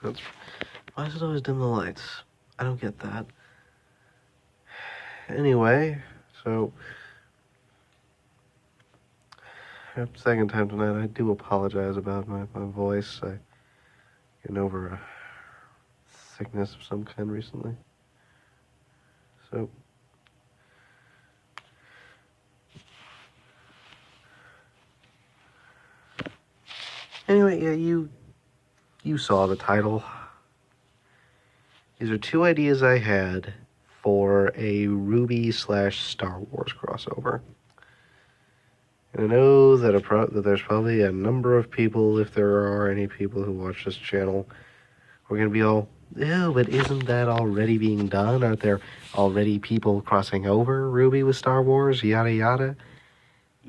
Why does it always dim the lights? I don't get that. Anyway, so... second time tonight, I do apologize about my voice. I getting over a sickness of some kind recently. So... Anyway, yeah, you saw the title. These are two ideas I had for a RWBY/Star Wars crossover. And I know that there's probably a number of people, if there are any people who watch this channel, who are going to be all, ew, but isn't that already being done? Aren't there already people crossing over RWBY with Star Wars, yada yada?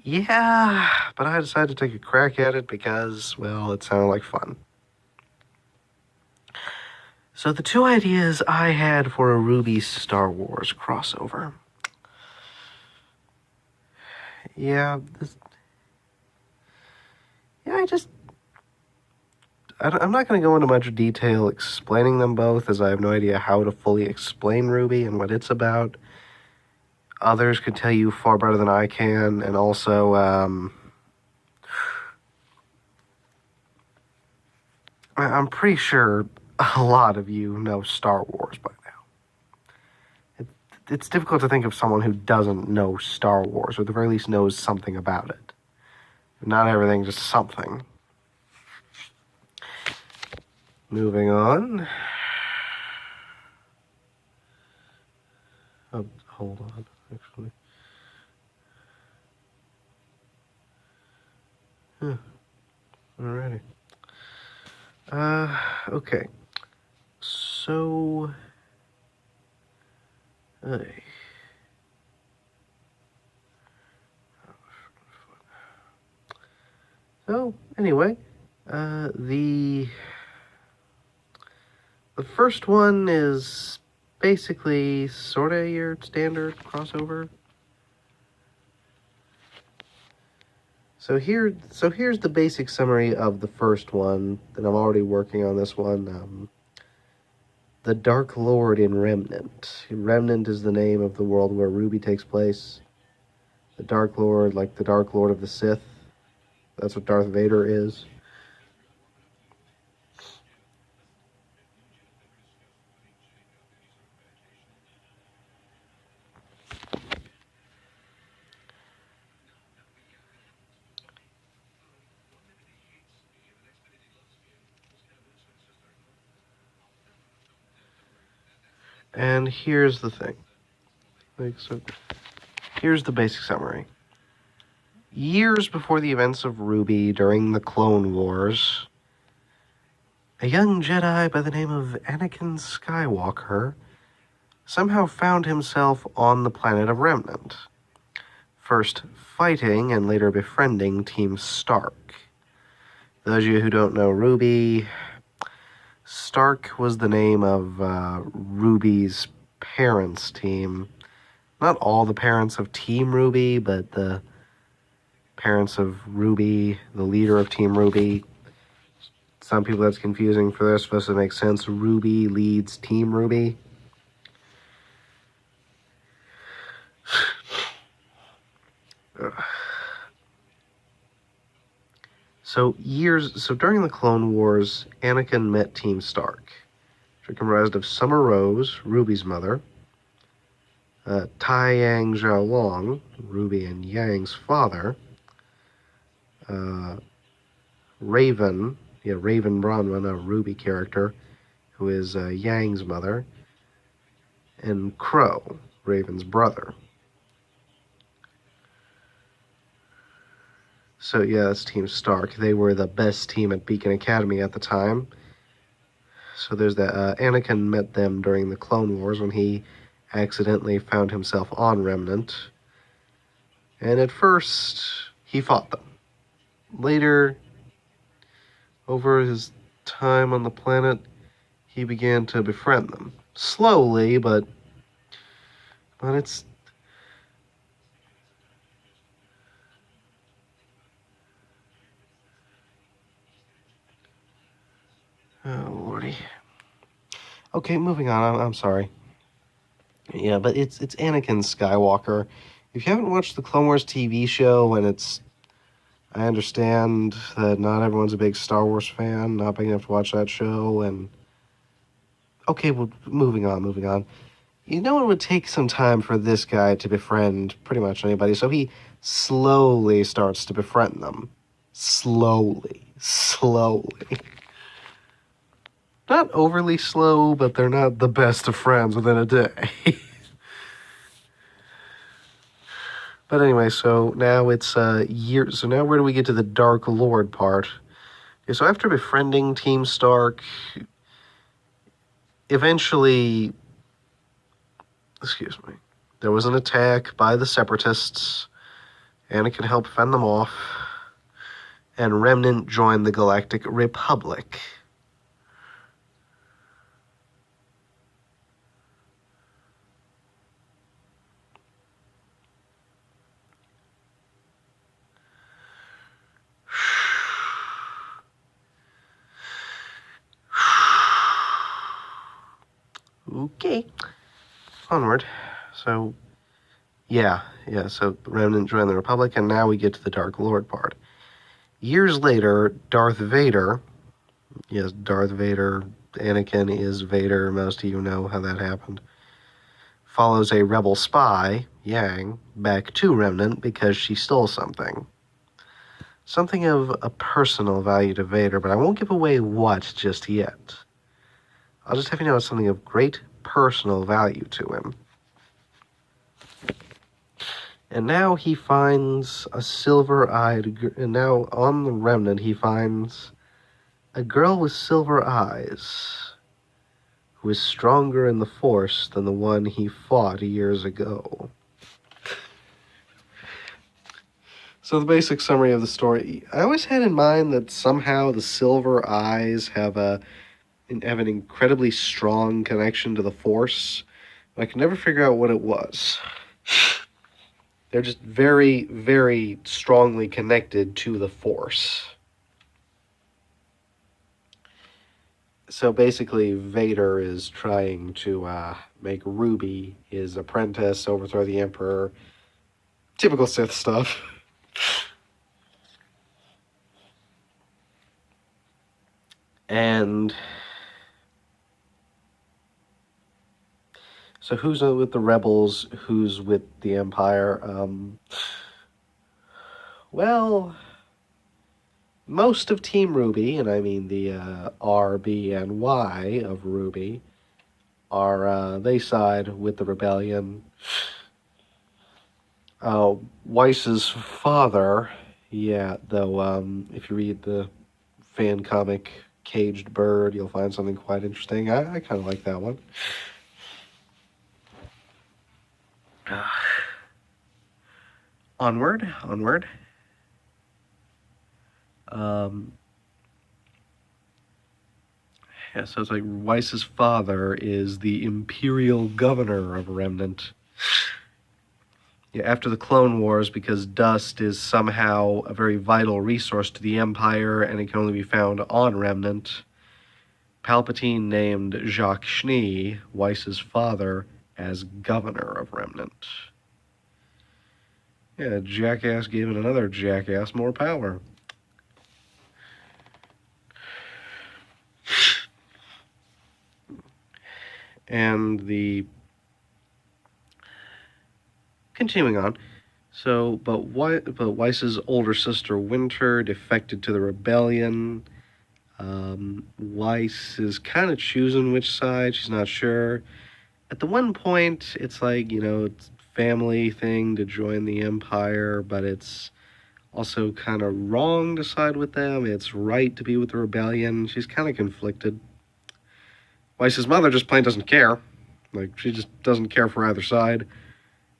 Yeah, but I decided to take a crack at it because, well, it sounded like fun. So the two ideas I had for a RWBY Star Wars crossover. Yeah, I'm not going to go into much detail explaining them both, as I have no idea how to fully explain RWBY and what it's about. Others could tell you far better than I can, and also, I'm pretty sure a lot of you know Star Wars by now. It's difficult to think of someone who doesn't know Star Wars, or at the very least knows something about it. Not everything, just something. Moving on. Oh, hold on, actually. Alrighty. Okay. So... So, anyway, the first one is basically sort of your standard crossover. So here's the basic summary of the first one, that I'm already working on this one. The Dark Lord in Remnant. Remnant is the name of the world where RWBY takes place. The Dark Lord, like the Dark Lord of the Sith. That's what Darth Vader is. And here's the thing. Here's the basic summary. Years before the events of RWBY during the Clone Wars, a young Jedi by the name of Anakin Skywalker somehow found himself on the planet of Remnant, first fighting and later befriending Team Stark. Those of you who don't know RWBY, Stark was the name of RWBY's parents' team. Not all the parents of Team RWBY, but the parents of RWBY, the leader of Team RWBY. Some people that's confusing. For the rest of us, it makes sense. RWBY leads Team RWBY. So during the Clone Wars, Anakin met Team Stark, which are comprised of Summer Rose, RWBY's mother, Tai Yang Xiaolong, RWBY and Yang's father, Raven Bronwyn, a RWBY character, who is Yang's mother, and Crow, Raven's brother. So yeah, that's Team Stark. They were the best team at Beacon Academy at the time. So there's that. Anakin met them during the Clone Wars when he accidentally found himself on Remnant. And at first, he fought them. Later, over his time on the planet, he began to befriend them. Slowly, but it's... Oh, lordy. Okay, moving on. I'm sorry. Yeah, but it's Anakin Skywalker. If you haven't watched the Clone Wars TV show, and I understand that not everyone's a big Star Wars fan, not big enough to watch that show, and okay, well, moving on. You know, it would take some time for this guy to befriend pretty much anybody, so he slowly starts to befriend them. Slowly. Not overly slow, but they're not the best of friends within a day. But anyway, so now it's years. So now where do we get to the Dark Lord part? Okay, so after befriending Team Stark, eventually, excuse me, there was an attack by the Separatists. Anakin helped fend them off, and Remnant joined the Galactic Republic. Okay. Onward. So, so Remnant joined the Republic, and now we get to the Dark Lord part. Years later, Darth Vader, yes, Darth Vader, Anakin is Vader, most of you know how that happened, follows a rebel spy, Yang, back to Remnant because she stole something. Something of a personal value to Vader, but I won't give away what just yet. I'll just have you know it's something of great personal value to him. And now he finds a silver-eyed... And now on the Remnant, he finds a girl with silver eyes who is stronger in the Force than the one he fought years ago. So the basic summary of the story, I always had in mind that somehow the silver eyes have an incredibly strong connection to the Force, but I could never figure out what it was. They're just very, very strongly connected to the Force. So basically, Vader is trying to make RWBY his apprentice, overthrow the Emperor. Typical Sith stuff. And so who's with the rebels, who's with the Empire? Well, most of Team RWBY, and I mean the R, B, and Y of RWBY, they side with the rebellion. Weiss's father, though if you read the fan comic Caged Bird, you'll find something quite interesting. I kind of like that one. Onward. So it's like Weiss's father is the Imperial Governor of Remnant. After the Clone Wars, because dust is somehow a very vital resource to the Empire, and it can only be found on Remnant, Palpatine named Jacques Schnee, Weiss's father, as Governor of Remnant. Jackass giving another jackass more power. And continuing on, but Weiss's older sister Winter defected to the rebellion. Weiss is kind of choosing which side. She's not sure. At the one point, it's like, it's a family thing to join the Empire, but it's also kind of wrong to side with them. It's right to be with the rebellion. She's kind of conflicted. Weiss's mother just plain doesn't care. She just doesn't care for either side.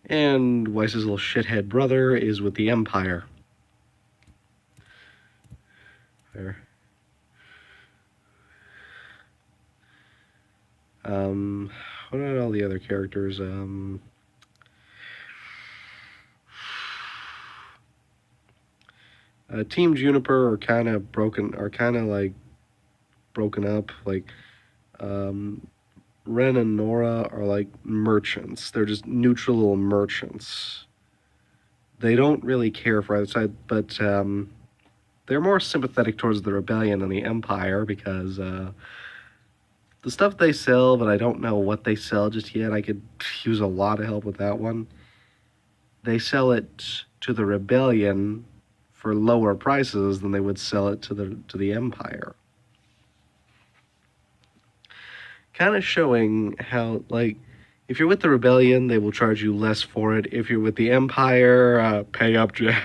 And Weiss's little shithead brother is with the Empire. There. What about all the other characters? Team Juniper are kind of broken, are kind of like broken up. Like, Ren and Nora are like merchants. They're just neutral little merchants. They don't really care for either side, but they're more sympathetic towards the rebellion and the Empire because the stuff they sell, but I don't know what they sell just yet. I could use a lot of help with that one. They sell it to the rebellion for lower prices than they would sell it to the Empire. Kind of showing how, like, if you're with the rebellion, they will charge you less for it. If you're with the Empire, pay up, Jack.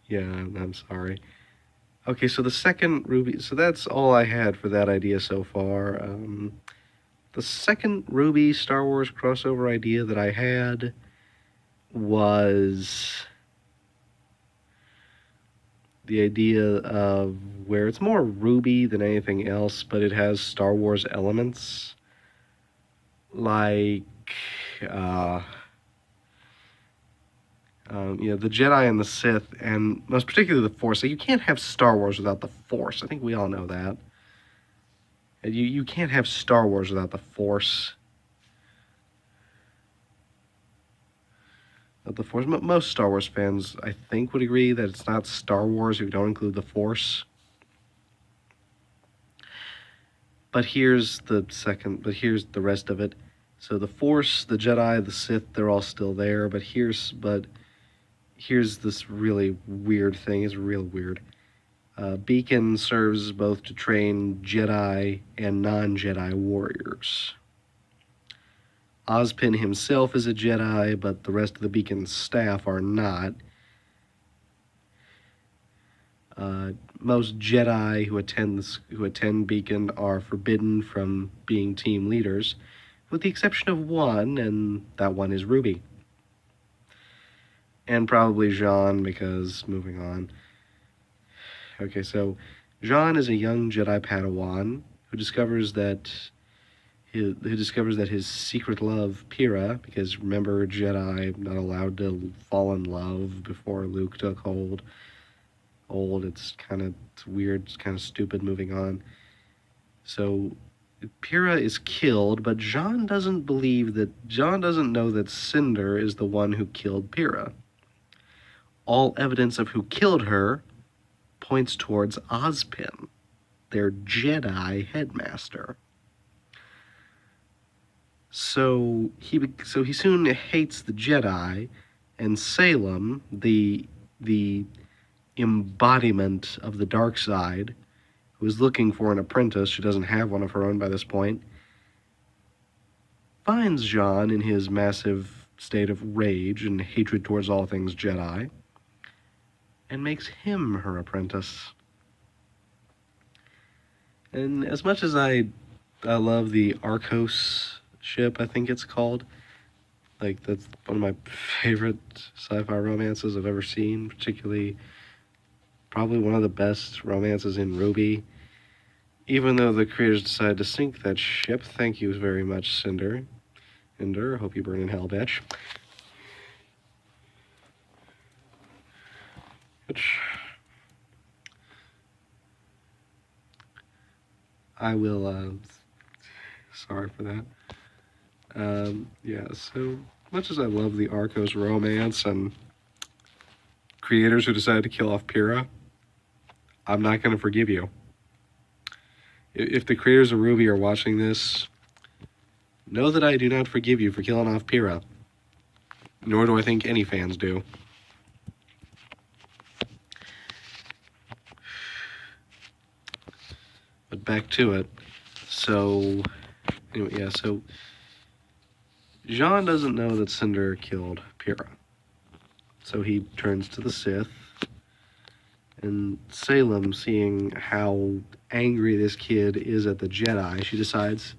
Yeah, I'm sorry. Okay, so the second RWBY, so that's all I had for that idea so far. The second RWBY Star Wars crossover idea that I had was the idea of where it's more RWBY than anything else, but it has Star Wars elements. Like, the Jedi and the Sith, and most particularly the Force. So you can't have Star Wars without the Force. I think we all know that. You can't have Star Wars without the Force. The Force. Most Star Wars fans, I think, would agree that it's not Star Wars if you don't include the Force. But here's the rest of it. So the Force, the Jedi, the Sith, they're all still there. But here's this really weird thing. It's real weird. Beacon serves both to train Jedi and non-Jedi warriors. Ozpin himself is a Jedi, but the rest of the Beacon's staff are not. Most Jedi who attend Beacon are forbidden from being team leaders, with the exception of one, and that one is RWBY. And probably Jean, because moving on. Okay, so Jean is a young Jedi Padawan who discovers that his secret love, Pira, because remember, Jedi not allowed to fall in love before Luke took hold. It's weird, it's kind of stupid. Moving on. So Pira is killed, but Jean doesn't know that Cinder is the one who killed Pira. All evidence of who killed her points towards Ozpin, their Jedi headmaster. So he soon hates the Jedi, and Salem, the embodiment of the dark side, who is looking for an apprentice, she doesn't have one of her own by this point, finds Jean in his massive state of rage and hatred towards all things Jedi, and makes him her apprentice. And as much as I love the Arcos ship, I think it's called, like, that's one of my favorite sci-fi romances I've ever seen, particularly probably one of the best romances in RWBY. Even though the creators decided to sink that ship, thank you very much, Cinder. Cinder, hope you burn in hell, bitch. Which I will, sorry for that. So much as I love the Arcos romance and creators who decided to kill off Pyrrha, I'm not going to forgive you. If the creators of RWBY are watching this, know that I do not forgive you for killing off Pyrrha. Nor do I think any fans do. But back to it. So, anyway, so Jean doesn't know that Cinder killed Pyrrha. So he turns to the Sith. And Salem, seeing how angry this kid is at the Jedi, she decides,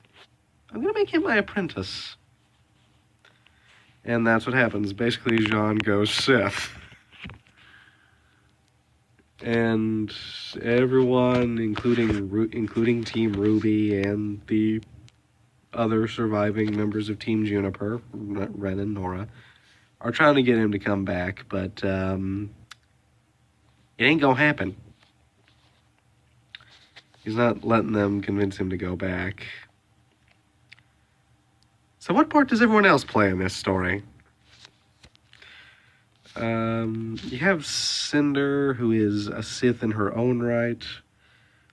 I'm going to make him my apprentice. And that's what happens. Basically, Jean goes Sith. And everyone, including Team RWBY and the other surviving members of Team Juniper, Ren and Nora, are trying to get him to come back, but it ain't gonna happen. He's not letting them convince him to go back. So what part does everyone else play in this story? You have Cinder, who is a Sith in her own right.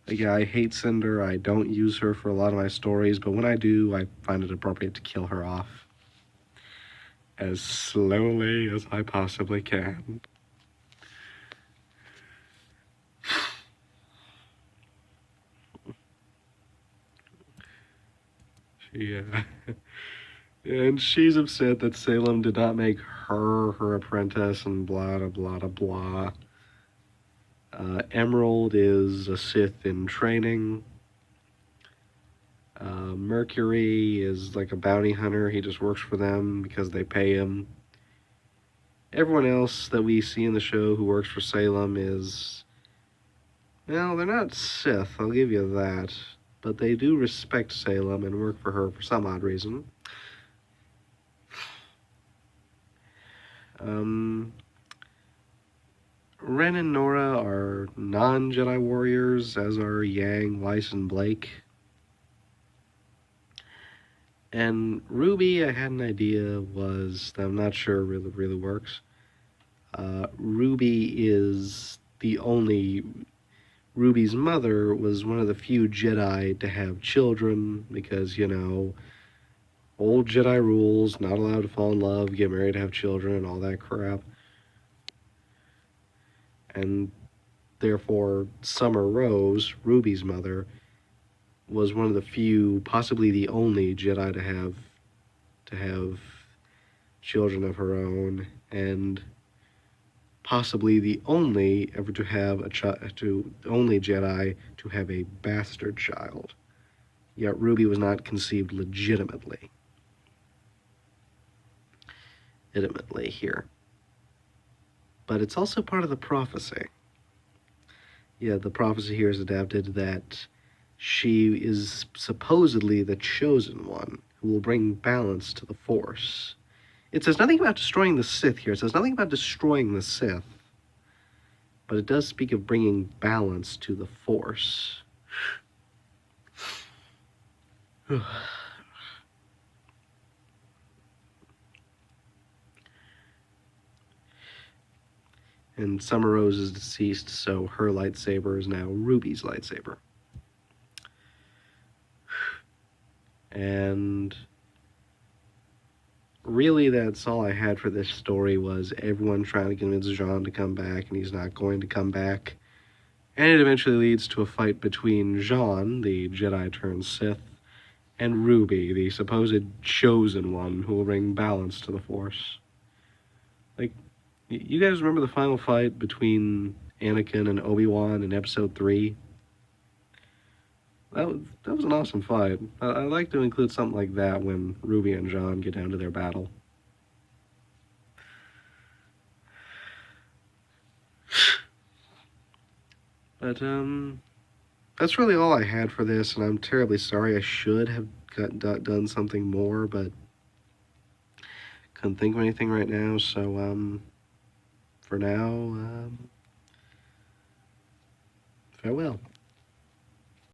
Yeah, I hate Cinder. I don't use her for a lot of my stories, but when I do, I find it appropriate to kill her off as slowly as I possibly can. Yeah. And she's upset that Salem did not make her apprentice and blah, blah, blah, blah. Emerald is a Sith in training. Mercury is like a bounty hunter. He just works for them because they pay him. Everyone else that we see in the show who works for Salem is... Well, they're not Sith, I'll give you that. But they do respect Salem and work for her for some odd reason. Ren and Nora are non-Jedi warriors, as are Yang, Weiss, and Blake. And RWBY, I had an idea, was, I'm not sure really works. RWBY is the only... RWBY's mother was one of the few Jedi to have children, because, you know, old Jedi rules, not allowed to fall in love, get married, have children, and all that crap. And therefore, Summer Rose, RWBY's mother, was one of the few, possibly the only Jedi to have children of her own, and possibly the only ever to have only Jedi to have a bastard child. Yet RWBY was not conceived legitimately here. But it's also part of the prophecy. Yeah, the prophecy here is adapted that she is supposedly the chosen one who will bring balance to the Force. It says nothing about destroying the Sith here. It says nothing about destroying the Sith. But it does speak of bringing balance to the Force. And Summer Rose is deceased, so her lightsaber is now RWBY's lightsaber. And really, that's all I had for this story, was everyone trying to convince Jean to come back, and he's not going to come back. And it eventually leads to a fight between Jean, the Jedi turned Sith, and RWBY, the supposed chosen one who will bring balance to the Force. Like, you guys remember the final fight between Anakin and Obi-Wan in Episode 3? That was an awesome fight. I like to include something like that when RWBY and Jean get down to their battle. But, that's really all I had for this, and I'm terribly sorry. I should have done something more, but couldn't think of anything right now, so, for now, farewell.